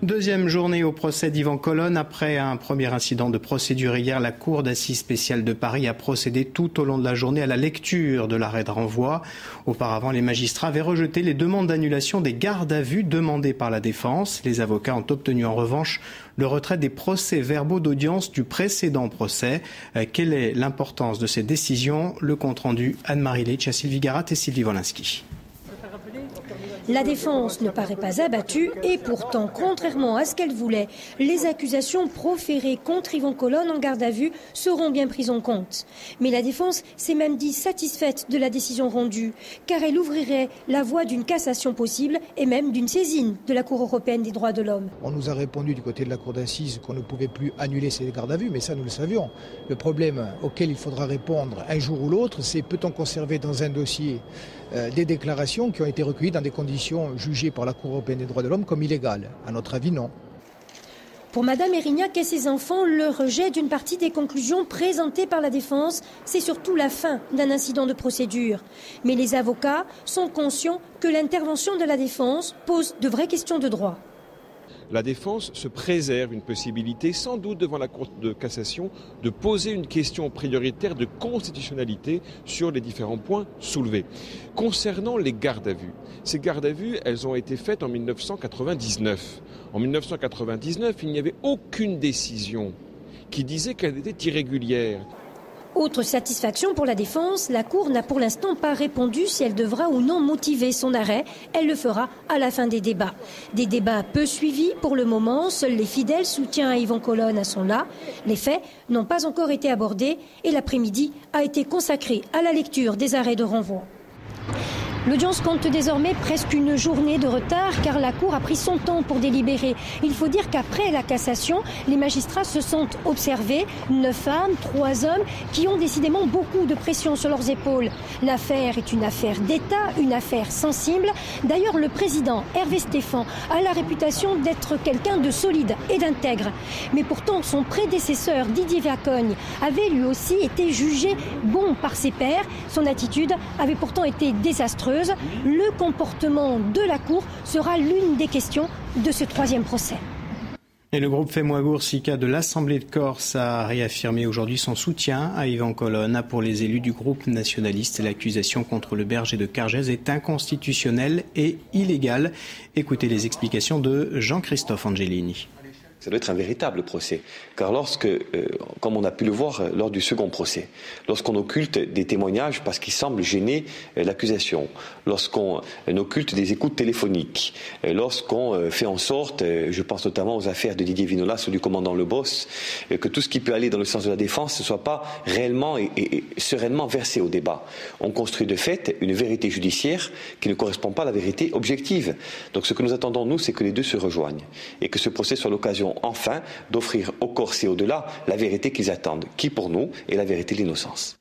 Deuxième journée au procès d'Yvan Colonne. Après un premier incident de procédure hier, la Cour d'assises spéciale de Paris a procédé tout au long de la journée à la lecture de l'arrêt de renvoi. Auparavant, les magistrats avaient rejeté les demandes d'annulation des gardes à vue demandées par la défense. Les avocats ont obtenu en revanche le retrait des procès-verbaux d'audience du précédent procès. Quelle est l'importance de ces décisions? Le compte-rendu Anne-Marie Leitch, Sylvie Garat et Sylvie Wolinski. La défense ne paraît pas abattue et pourtant, contrairement à ce qu'elle voulait, les accusations proférées contre Yvan Colonne en garde à vue seront bien prises en compte. Mais la défense s'est même dit satisfaite de la décision rendue, car elle ouvrirait la voie d'une cassation possible et même d'une saisine de la Cour européenne des droits de l'homme. On nous a répondu du côté de la Cour d'assises qu'on ne pouvait plus annuler ces gardes à vue, mais ça nous le savions. Le problème auquel il faudra répondre un jour ou l'autre, c'est peut-on conserver dans un dossier des déclarations qui ont été recueillies dans des conditions jugées par la Cour européenne des droits de l'homme comme illégales? À notre avis, non. Pour Mme Erignac et ses enfants, le rejet d'une partie des conclusions présentées par la défense, c'est surtout la fin d'un incident de procédure. Mais les avocats sont conscients que l'intervention de la défense pose de vraies questions de droit. La défense se préserve une possibilité, sans doute devant la Cour de cassation, de poser une question prioritaire de constitutionnalité sur les différents points soulevés. Concernant les gardes à vue, ces gardes à vue, elles ont été faites en 1999. En 1999, il n'y avait aucune décision qui disait qu'elles étaient irrégulières. Autre satisfaction pour la défense, la Cour n'a pour l'instant pas répondu si elle devra ou non motiver son arrêt. Elle le fera à la fin des débats. Des débats peu suivis pour le moment. Seuls les fidèles soutiens à Yvan Colonne sont là. Les faits n'ont pas encore été abordés et l'après-midi a été consacré à la lecture des arrêts de renvoi. L'audience compte désormais presque une journée de retard car la Cour a pris son temps pour délibérer. Il faut dire qu'après la cassation, les magistrats se sentent observés. 9 femmes, 3 hommes qui ont décidément beaucoup de pression sur leurs épaules. L'affaire est une affaire d'État, une affaire sensible. D'ailleurs, le président Hervé Stéphan a la réputation d'être quelqu'un de solide et d'intègre. Mais pourtant, son prédécesseur Didier Vacogne avait lui aussi été jugé bon par ses pairs. Son attitude avait pourtant été désastreuse. Le comportement de la Cour sera l'une des questions de ce 3e procès. Et le groupe Femois-Gour-Sika de l'Assemblée de Corse a réaffirmé aujourd'hui son soutien à Yvan Colonne. Pour les élus du groupe nationaliste, l'accusation contre le berger de Cargèse est inconstitutionnelle et illégale. Écoutez les explications de Jean-Christophe Angelini. Ça doit être un véritable procès, car comme on a pu le voir lors du second procès, lorsqu'on occulte des témoignages parce qu'ils semblent gêner l'accusation, lorsqu'on occulte des écoutes téléphoniques, lorsqu'on fait en sorte, je pense notamment aux affaires de Didier Vinolas ou du commandant Le Boss, que tout ce qui peut aller dans le sens de la défense ne soit pas réellement et sereinement versé au débat. On construit de fait une vérité judiciaire qui ne correspond pas à la vérité objective. Donc ce que nous attendons, nous, c'est que les deux se rejoignent et que ce procès soit l'occasion enfin d'offrir aux Corses et au-delà la vérité qu'ils attendent, qui pour nous est la vérité de l'innocence.